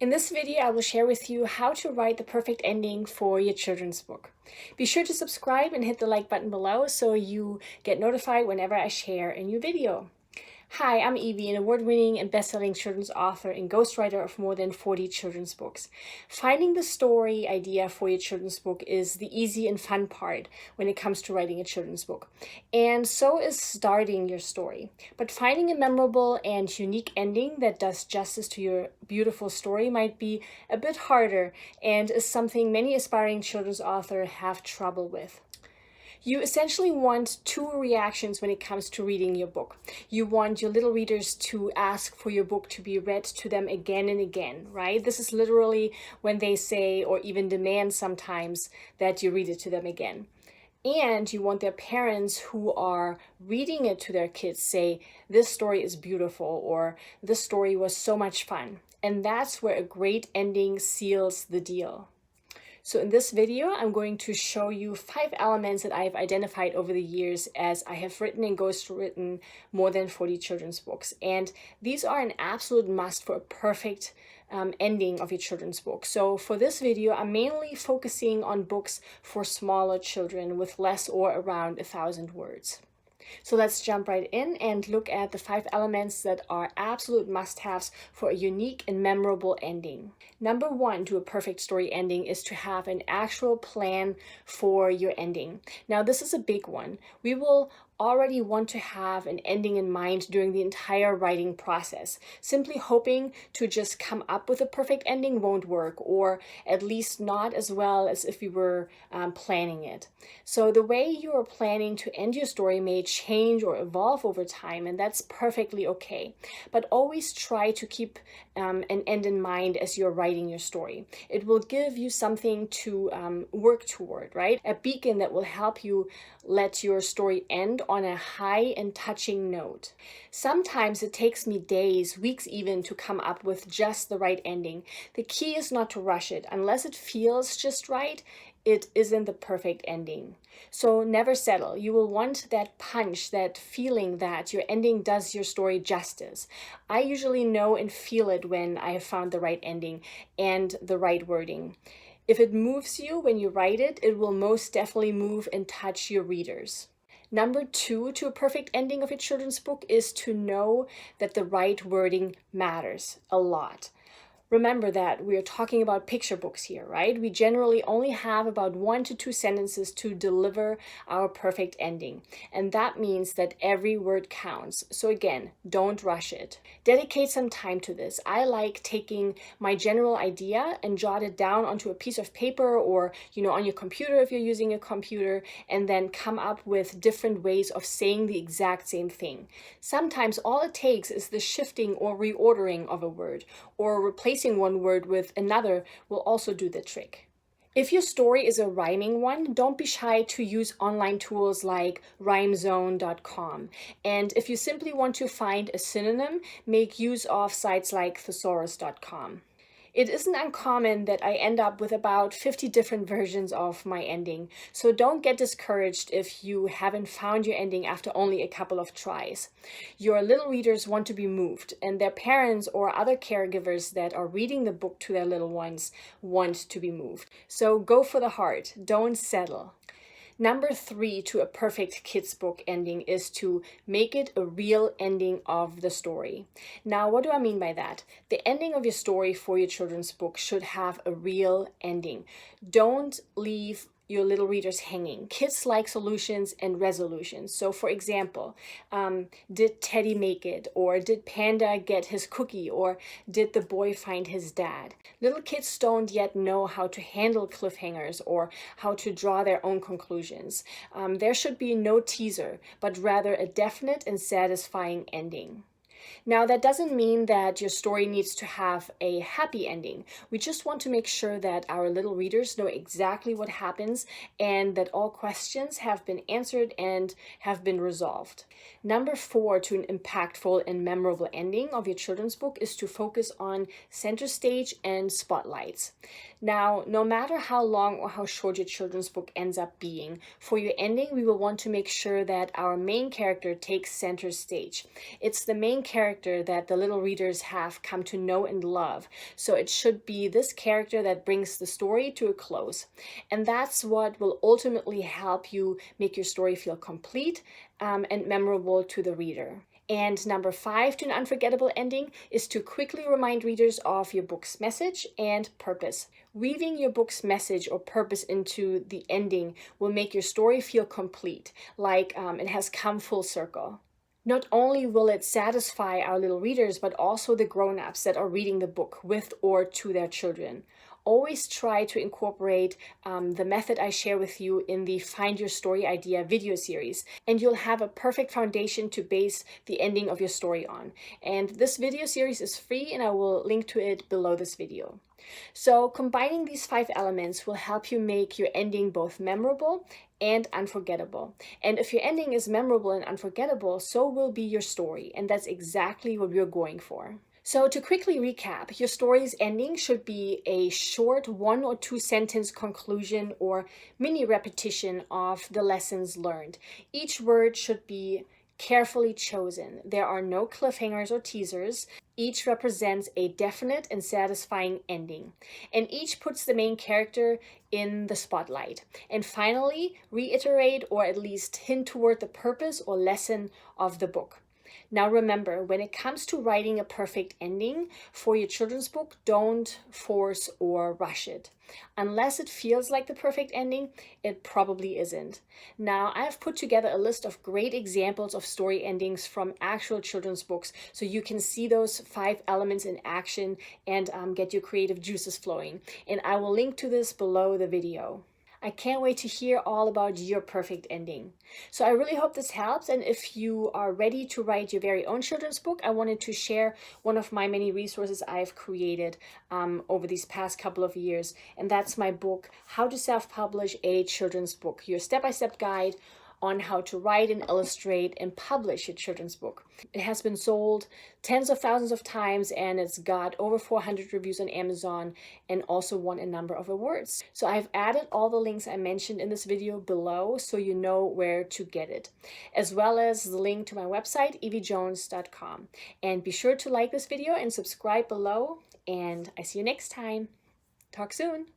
In this video, I will share with you how to write the perfect ending for your children's book. Be sure to subscribe and hit the like button below so you get notified whenever I share a new video. Hi, I'm Evie, an award-winning and best-selling children's author and ghostwriter of more than 40 children's books. Finding the story idea for your children's book is the easy and fun part when it comes to writing a children's book. And so is starting your story. But finding a memorable and unique ending that does justice to your beautiful story might be a bit harder and is something many aspiring children's authors have trouble with. You essentially want two reactions when it comes to reading your book. You want your little readers to ask for your book to be read to them again and again, right? This is literally when they say or even demand sometimes that you read it to them again. And you want their parents who are reading it to their kids say, this story is beautiful, or this story was so much fun. And that's where a great ending seals the deal. So in this video, I'm going to show you 5 elements that I've identified over the years as I have written and ghostwritten more than 40 children's books. And these are an absolute must for a perfect ending of your children's book. So for this video, I'm mainly focusing on books for smaller children with less or around 1,000 words. So let's jump right in and look at the 5 elements that are absolute must-haves for a unique and memorable ending. Number 1 to a perfect story ending is to have an actual plan for your ending. Now, this is a big one. We will already want to have an ending in mind during the entire writing process. Simply hoping to just come up with a perfect ending won't work, or at least not as well as if we were planning it. So the way you are planning to end your story may change or evolve over time, and that's perfectly okay. But always try to keep an end in mind as you're writing your story. It will give you something to work toward, right? A beacon that will help you let your story end on a high and touching note. Sometimes it takes me days, weeks even, to come up with just the right ending. The key is not to rush it. Unless it feels just right, it isn't the perfect ending. So never settle. You will want that punch, that feeling that your ending does your story justice. I usually know and feel it when I have found the right ending and the right wording. If it moves you when you write it, it will most definitely move and touch your readers. Number 2 to a perfect ending of a children's book is to know that the right wording matters a lot. Remember that we are talking about picture books here, right? We generally only have about 1 to 2 sentences to deliver our perfect ending. And that means that every word counts. So again, don't rush it. Dedicate some time to this. I like taking my general idea and jot it down onto a piece of paper or, on your computer if you're using a computer, and then come up with different ways of saying the exact same thing. Sometimes all it takes is the shifting or reordering of a word, or replacing one word with another will also do the trick. If your story is a rhyming one, don't be shy to use online tools like rhymezone.com. And if you simply want to find a synonym, make use of sites like thesaurus.com. It isn't uncommon that I end up with about 50 different versions of my ending, so don't get discouraged if you haven't found your ending after only a couple of tries. Your little readers want to be moved, and their parents or other caregivers that are reading the book to their little ones want to be moved. So go for the heart, don't settle. Number 3 to a perfect kids book ending is to make it a real ending of the story. Now, what do I mean by that? The ending of your story for your children's book should have a real ending. Don't leave your little readers hanging. Kids like solutions and resolutions. So for example, did Teddy make it? Or did Panda get his cookie? Or did the boy find his dad? Little kids don't yet know how to handle cliffhangers or how to draw their own conclusions. There should be no teaser, but rather a definite and satisfying ending. Now, that doesn't mean that your story needs to have a happy ending. We just want to make sure that our little readers know exactly what happens and that all questions have been answered and have been resolved. Number 4 to an impactful and memorable ending of your children's book is to focus on center stage and spotlights. Now, no matter how long or how short your children's book ends up being, for your ending, we will want to make sure that our main character takes center stage. It's the main character that the little readers have come to know and love. So it should be this character that brings the story to a close. And that's what will ultimately help you make your story feel complete and memorable to the reader. And number 5 to an unforgettable ending is to quickly remind readers of your book's message and purpose. Weaving your book's message or purpose into the ending will make your story feel complete, like it has come full circle. Not only will it satisfy our little readers, but also the grown-ups that are reading the book with or to their children. Always try to incorporate the method I share with you in the Find Your Story Idea video series, and you'll have a perfect foundation to base the ending of your story on. And this video series is free, and I will link to it below this video. So combining these 5 elements will help you make your ending both memorable and unforgettable. And if your ending is memorable and unforgettable, so will be your story, and that's exactly what we're going for. So to quickly recap, your story's ending should be a short 1 or 2 sentence conclusion or mini repetition of the lessons learned. Each word should be carefully chosen. There are no cliffhangers or teasers. Each represents a definite and satisfying ending, and each puts the main character in the spotlight. And finally, reiterate or at least hint toward the purpose or lesson of the book. Now remember, when it comes to writing a perfect ending for your children's book, don't force or rush it. Unless it feels like the perfect ending, it probably isn't. Now, I've put together a list of great examples of story endings from actual children's books, so you can see those 5 elements in action and get your creative juices flowing. And I will link to this below the video. I can't wait to hear all about your perfect ending. So I really hope this helps, and if you are ready to write your very own children's book, I wanted to share one of my many resources I've created over these past couple of years, and that's my book, How to Self-Publish a Children's Book, your step-by-step guide on how to write and illustrate and publish your children's book. It has been sold tens of thousands of times, and it's got over 400 reviews on Amazon and also won a number of awards. So I've added all the links I mentioned in this video below so you know where to get it, as well as the link to my website, eviejones.com. And be sure to like this video and subscribe below, and I see you next time. Talk soon.